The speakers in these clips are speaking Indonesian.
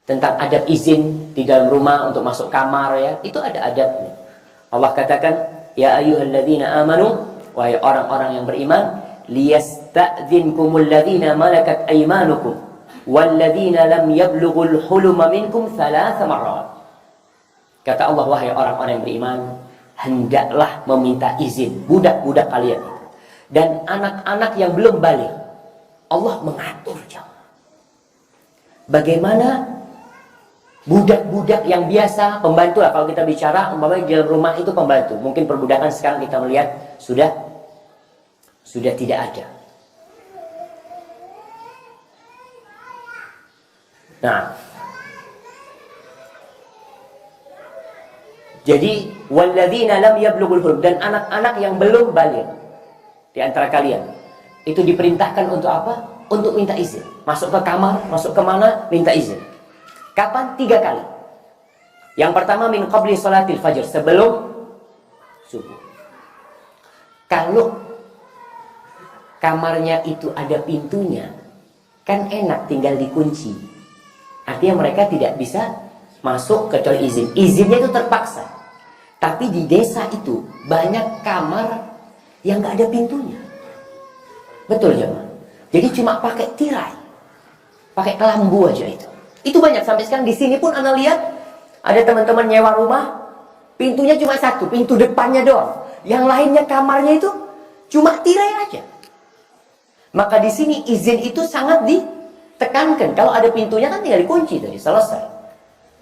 tentang adab izin di dalam rumah untuk masuk kamar ya, itu ada adabnya. Allah katakan, ya ayyuhalladzina amanu, wahai orang-orang yang beriman, liyasta'dzinkumul ladzina malakat aymanukum walladzina lam yablughul huluma minkum thalatha marrat. Kata Allah, wahai orang-orang yang beriman, hendaklah meminta izin budak-budak kalian itu dan anak-anak yang belum balik. Allah mengatur jamaah. Bagaimana budak-budak yang biasa, pembantu lah kalau kita bicara, umpamanya di dalam rumah itu pembantu. Mungkin perbudakan sekarang kita melihat sudah tidak ada. Nah, jadi walladzina lam yablughul hulum, dan anak-anak yang belum balik di antara kalian itu diperintahkan untuk apa? Untuk minta izin. Masuk ke kamar, masuk kemana, minta izin. Kapan? 3 kali. Yang pertama min qabli salatil fajr, sebelum subuh. Kalau kamarnya itu ada pintunya, kan enak tinggal dikunci. Artinya mereka tidak bisa masuk kecuali izin. Izinnya itu terpaksa. Tapi di desa itu banyak kamar yang nggak ada pintunya. Betul jemaah. Jadi cuma pakai tirai, pakai kelambu aja itu. Itu banyak sampai sekarang. Di sini pun Anda lihat ada teman-teman nyewa rumah, pintunya cuma satu, pintu depannya doang. Yang lainnya kamarnya itu cuma tirai aja. Maka di sini izin itu sangat ditekankan. Kalau ada pintunya kan tinggal dikunci tadi, selesai.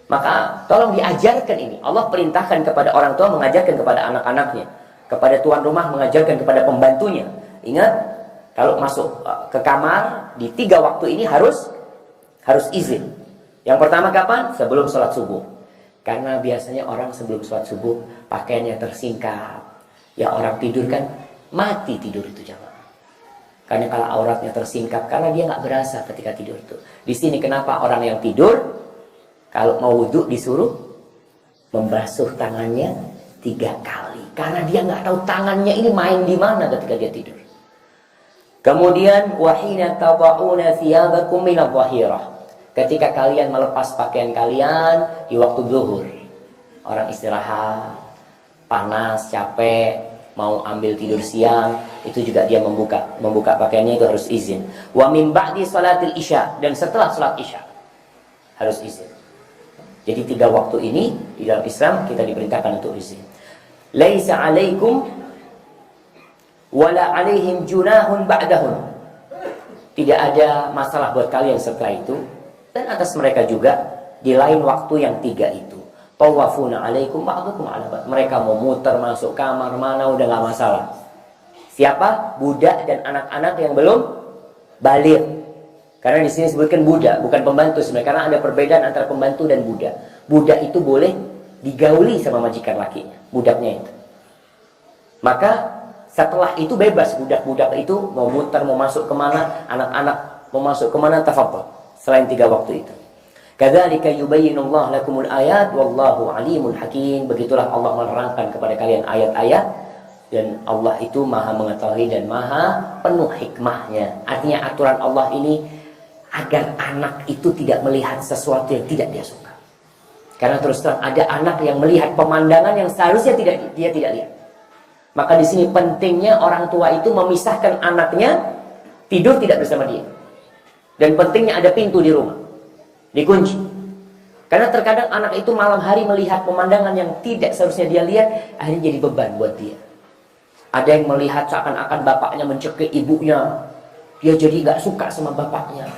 Maka tolong diajarkan ini. Allah perintahkan kepada orang tua mengajarkan kepada anak-anaknya, kepada tuan rumah mengajarkan kepada pembantunya. Ingat, kalau masuk ke kamar di 3 waktu ini harus izin. Yang pertama kapan? Sebelum sholat subuh. Karena biasanya orang sebelum sholat subuh pakaiannya tersingkap. Ya orang tidur kan mati tidur itu jamaah. Karena kalau auratnya tersingkap, karena dia nggak berasa ketika tidur itu. Di sini kenapa orang yang tidur kalau mau wudhu disuruh membasuh tangannya 3 kali. Karena dia nggak tahu tangannya ini main di mana ketika dia tidur. Kemudian wahina tada'una thiyabakum min adh-dhahirah. Ketika kalian melepas pakaian kalian di waktu zuhur, orang istirahat, panas, capek, mau ambil tidur siang, itu juga dia membuka pakaiannya itu harus izin. Wa min ba'di salatil isya, dan setelah salat isya harus izin. Jadi 3 waktu ini di dalam Islam kita diperintahkan untuk izin. Laisa 'alaikum wala 'alaihim junahun ba'dahun. Tidak ada masalah buat kalian setelah itu. Dan atas mereka juga di lain waktu yang 3 itu. Tawafuna alaikum ba'dukum ala ba'd. Mereka mau muter masuk kamar mana udah gak masalah. Siapa? Budak dan anak-anak yang belum balik. Karena di sini disebutkan budak, bukan pembantu sebenarnya. Karena ada perbedaan antara pembantu dan budak. Budak itu boleh digauli sama majikan lakinya, budaknya itu. Maka setelah itu bebas, budak-budak itu mau muter, mau masuk kemana, anak-anak mau masuk kemana, tafadhol. Selain 3 waktu itu. Kadzalika yubayyinullahu lakumul ayat wallahu alimul hakim. Begitulah Allah menerangkan kepada kalian ayat-ayat, dan Allah itu maha mengetahui dan maha penuh hikmahnya. Artinya aturan Allah ini agar anak itu tidak melihat sesuatu yang tidak dia suka. Karena terus terang ada anak yang melihat pemandangan yang seharusnya dia tidak lihat. Maka di sini pentingnya orang tua itu memisahkan anaknya tidur tidak bersama dia. Dan pentingnya ada pintu di rumah, dikunci. Karena terkadang anak itu malam hari melihat pemandangan yang tidak seharusnya dia lihat, akhirnya jadi beban buat dia. Ada yang melihat seakan-akan bapaknya mencekik ibunya, dia jadi nggak suka sama bapaknya.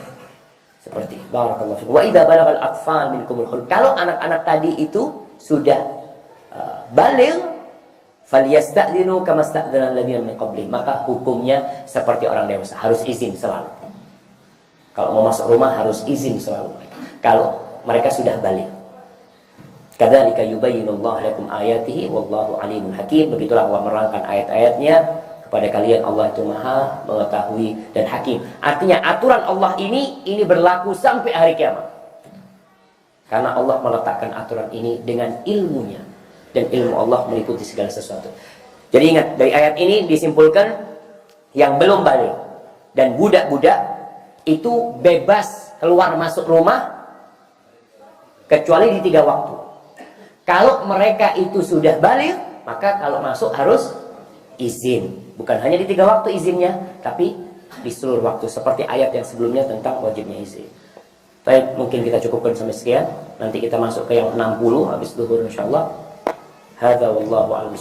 Seperti barakallahu fikum. Wa idza balagal atfal minkumul hulum. Kalau anak-anak tadi itu sudah baligh, falyasta'dinu kama sta'dzana alladziina min qablihim. Maka hukumnya seperti orang dewasa, harus izin selalu. Kalau mau masuk rumah harus izin selalu mereka. Kalau mereka sudah balik. Kadzalika yubayyinullahu lakum ayatihi wallahu alimul hakim. Begitulah Allah menerangkan ayat-ayatnya kepada kalian. Allah itu maha mengetahui dan hakim. Artinya aturan Allah ini berlaku sampai hari kiamat. Karena Allah meletakkan aturan ini dengan ilmunya. Dan ilmu Allah meliputi segala sesuatu. Jadi ingat, dari ayat ini disimpulkan yang belum balik dan budak-budak itu bebas keluar masuk rumah kecuali di 3 waktu. Kalau mereka itu sudah balik, maka kalau masuk harus izin. Bukan hanya di 3 waktu izinnya, tapi di seluruh waktu, seperti ayat yang sebelumnya tentang wajibnya izin. Baik, mungkin kita cukupkan sampai sekian. Nanti kita masuk ke yang 60 habis zuhur insyaallah. Hadza wallahu a'lam.